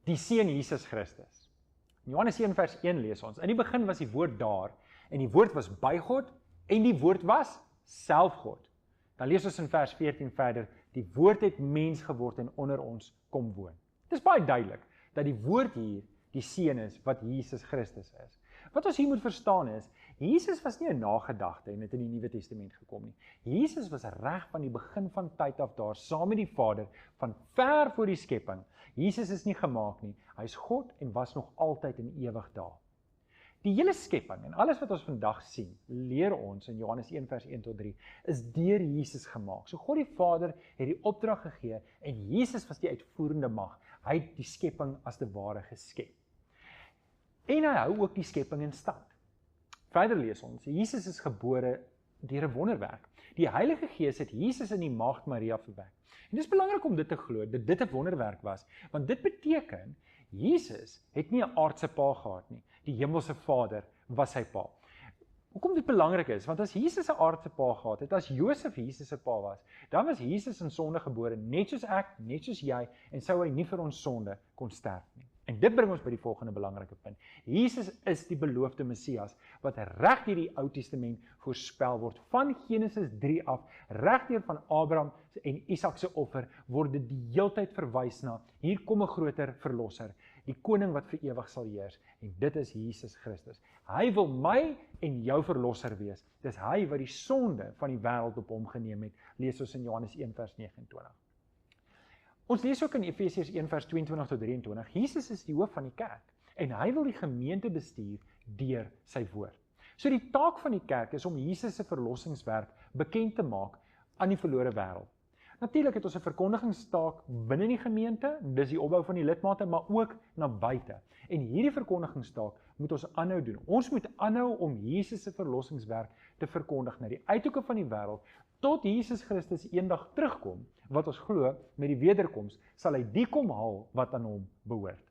die Seun Jesus Christus. In Johannes 1 vers 1 lees ons, in die begin was die woord daar, en die woord was by God, en die woord was self God. Dan lees ons in vers 14 verder, die woord het mens geword en onder ons kom woon. Dit is baie duidelik, dat die woord hier, die Seun is, wat Jesus Christus is. Wat ons hier moet verstaan is, Jesus was nie 'n nagedagte en het in die Nuwe Testament gekom nie. Jesus was reg van die begin van tyd af daar, saam met die Vader, van ver voor die skepping. Jesus is nie gemaak nie, hy is God en was nog altyd en ewig daar. Die hele skepping en alles wat ons vandag sien, leer ons in Johannes 1 vers 1 tot 3, is deur Jesus gemaak. So God die Vader het die opdrag gegee en Jesus was die uitvoerende mag. Hy het die skepping as te ware geskep. En hy hou ook die skepping in stand. Verder lees ons, Jesus is gebore deur 'n wonderwerk. Die Heilige Gees het Jesus in die maagd Maria verwek. En dit is belangrik om dit te glo, dat dit 'n wonderwerk was, want dit beteken, Jesus het nie 'n aardse pa gehad nie. Die hemelse Vader was sy pa. Hoekom dit belangrik is, want as Jesus 'n aardse pa gehad het, as Josef Jesus se pa was, dan was Jesus in sonde gebore, net soos ek, net soos jy, en sou hy nie vir ons sonde kon sterf nie. En dit bring ons by die volgende belangrike punt. Jesus is die beloofde Messias, wat reg deur die Ou Testament voorspel word. Van Genesis 3 af, reg deur van Abraham en Isak se offer, word dit die heeltyd verwys na, hier kom 'n groter verlosser, die koning wat vir ewig sal heers, en dit is Jesus Christus. Hy wil my en jou verlosser wees. Dis hy wat die sonde van die wêreld op hom geneem het, lees ons in Johannes 1 vers 29. Ons lees ook in Efesiërs 1 vers 22 tot 23, Jesus is die hoof van die kerk, en hy wil die gemeente bestuur deur sy woord. So die taak van die kerk is om Jesus se verlossingswerk bekend te maak aan die verlore wêreld. Natuurlik het ons 'n verkondigingstaak binne die gemeente, dis die opbou van die lidmate, maar ook na buite. En hierdie verkondigingstaak moet ons aanhou doen. Ons moet aanhou om Jesus se verlossingswerk te verkondig na die uithoeke van die wêreld, tot Jesus Christus eendag terugkom, wat ons glo met die wederkoms, sal hy die kom haal wat aan hom behoort.